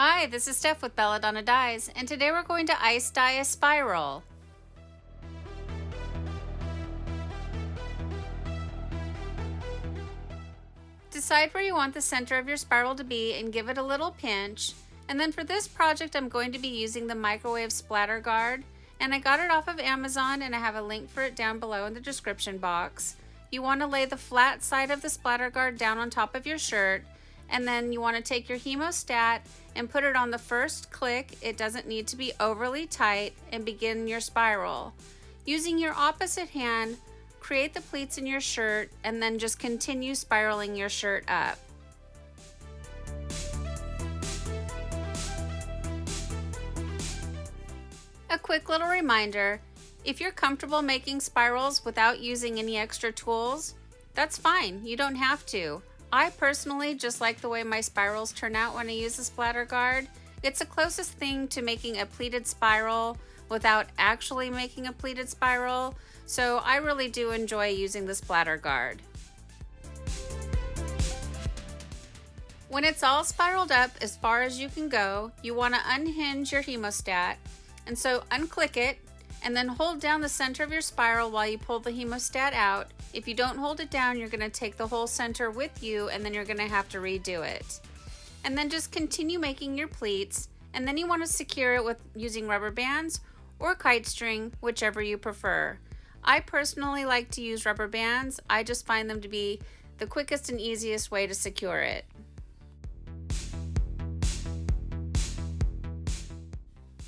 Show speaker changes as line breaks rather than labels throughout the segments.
Hi, this is Steph with Belladonna Dyes, and today we're going to ice dye a spiral. Decide where you want the center of your spiral to be and give it a little pinch. And then for this project, I'm going to be using the microwave splatter guard, and I got it off of Amazon, and I have a link for it down below in the description box. You want to lay the flat side of the splatter guard down on top of your shirt, and then you want to take your hemostat and put it on the first click. It doesn't need to be overly tight, and begin your spiral. Using your opposite hand, create the pleats in your shirt and then just continue spiraling your shirt up. A quick little reminder, if you're comfortable making spirals without using any extra tools, that's fine, you don't have to. I personally just like the way my spirals turn out when I use the splatter guard. It's the closest thing to making a pleated spiral without actually making a pleated spiral, so I really do enjoy using the splatter guard. When it's all spiraled up as far as you can go, you want to unhinge your hemostat, and so unclick it and then hold down the center of your spiral while you pull the hemostat out. If you don't hold it down, you're going to take the whole center with you, and then you're going to have to redo it. And then just continue making your pleats, and then you want to secure it with using rubber bands or kite string, whichever you prefer. I personally like to use rubber bands. I just find them to be the quickest and easiest way to secure it.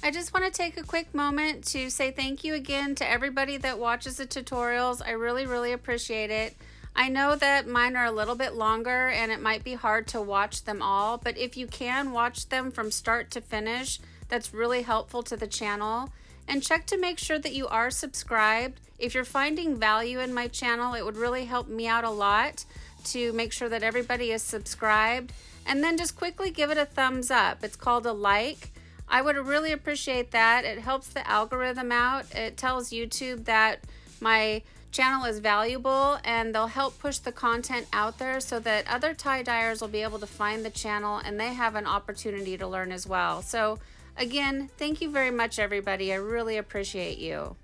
I just want to take a quick moment to say thank you again to everybody that watches the tutorials. I really appreciate it. I know that mine are a little bit longer and it might be hard to watch them all, but if you can watch them from start to finish, that's really helpful to the channel. And check to make sure that you are subscribed. If you're finding value in my channel, it would really help me out a lot to make sure that everybody is subscribed. And then just quickly give it a thumbs up. It's called a like. I would really appreciate that. It helps the algorithm out. It tells YouTube that my channel is valuable, and they'll help push the content out there so that other tie-dyers will be able to find the channel and they have an opportunity to learn as well. So again, thank you very much, everybody. I really appreciate you.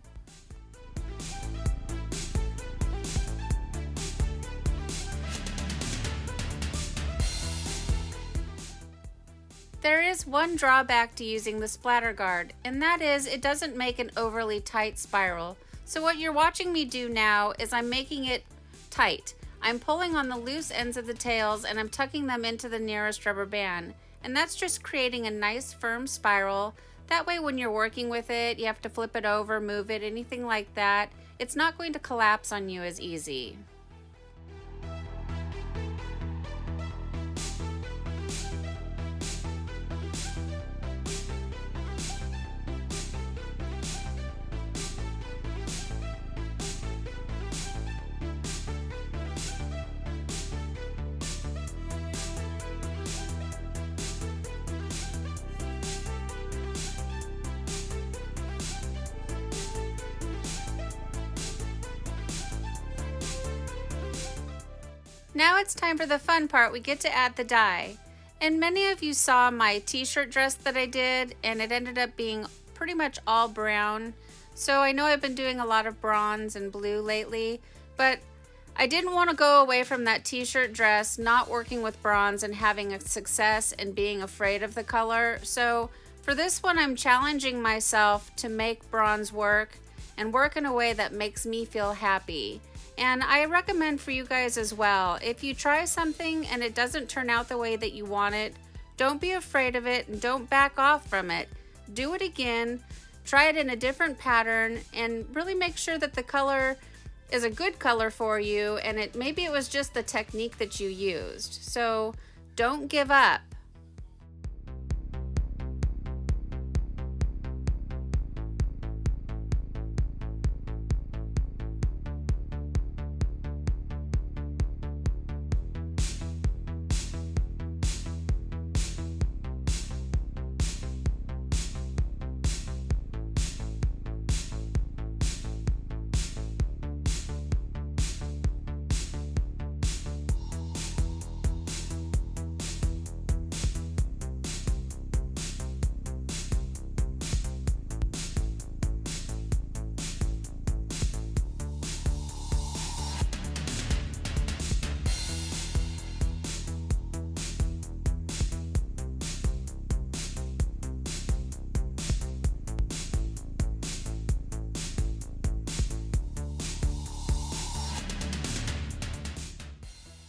There is one drawback to using the splatter guard, and that is it doesn't make an overly tight spiral. So what you're watching me do now is I'm making it tight. I'm pulling on the loose ends of the tails and I'm tucking them into the nearest rubber band. And that's just creating a nice firm spiral. That way when you're working with it, you have to flip it over, move it, anything like that, it's not going to collapse on you as easy. Now it's time for the fun part. We get to add the dye. And many of you saw my t-shirt dress that I did, and it ended up being pretty much all brown. So I know I've been doing a lot of bronze and blue lately, but I didn't want to go away from that t-shirt dress not working with bronze and having a success and being afraid of the color. So for this one, I'm challenging myself to make bronze work and work in a way that makes me feel happy. And I recommend for you guys as well, if you try something and it doesn't turn out the way that you want it, don't be afraid of it and don't back off from it. Do it again, try it in a different pattern, and really make sure that the color is a good color for you, and maybe it was just the technique that you used. So don't give up.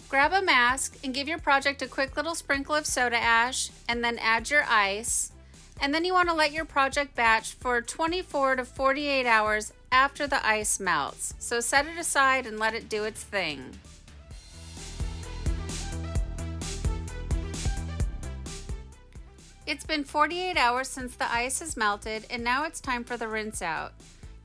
Grab a mask and give your project a quick little sprinkle of soda ash and then add your ice. And then you want to let your project batch for 24 to 48 hours after the ice melts. So set it aside and let it do its thing. It's been 48 hours since the ice has melted, and now it's time for the rinse out.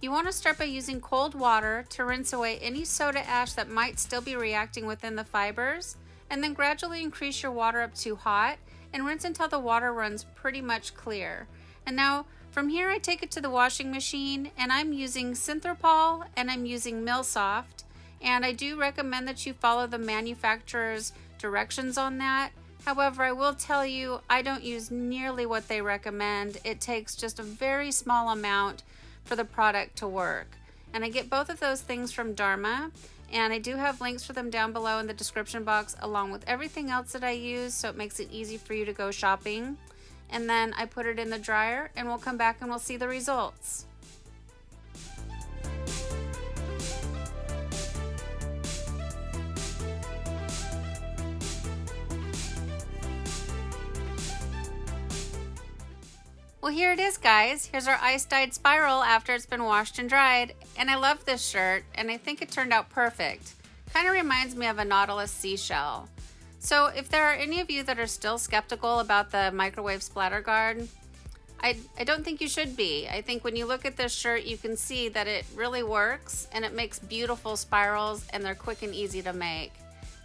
You want to start by using cold water to rinse away any soda ash that might still be reacting within the fibers, and then gradually increase your water up to hot and rinse until the water runs pretty much clear. And now from here I take it to the washing machine, and I'm using Synthropol and I'm using Millsoft, and I do recommend that you follow the manufacturer's directions on that. However, I will tell you I don't use nearly what they recommend. It takes just a very small amount for the product to work. And I get both of those things from Dharma, and I do have links for them down below in the description box along with everything else that I use, so it makes it easy for you to go shopping. And then I put it in the dryer and we'll come back and we'll see the results. Well, here it is, guys. Here's our ice-dyed spiral after it's been washed and dried. And I love this shirt, and I think it turned out perfect. Kind of reminds me of a Nautilus seashell. So if there are any of you that are still skeptical about the microwave splatter guard, I don't think you should be. I think when you look at this shirt, you can see that it really works, and it makes beautiful spirals, and they're quick and easy to make.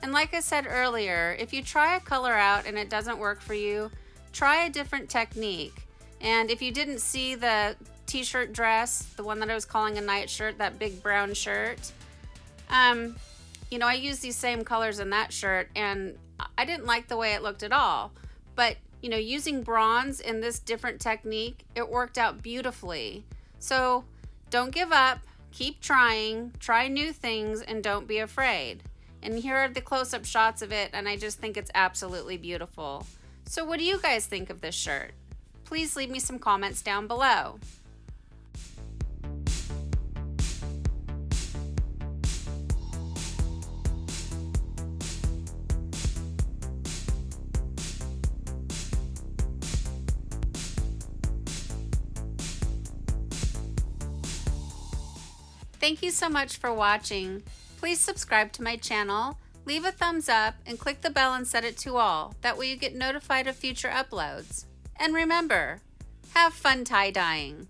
And like I said earlier, if you try a color out and it doesn't work for you, try a different technique. And if you didn't see the t-shirt dress, the one that I was calling a night shirt, that big brown shirt, I used these same colors in that shirt, and I didn't like the way it looked at all. But, using bronze in this different technique, it worked out beautifully. So don't give up, keep trying, try new things, and don't be afraid. And here are the close-up shots of it, and I just think it's absolutely beautiful. So what do you guys think of this shirt? Please leave me some comments down below. Thank you so much for watching. Please subscribe to my channel, leave a thumbs up, and click the bell and set it to all. That way you get notified of future uploads. And remember, have fun tie-dyeing.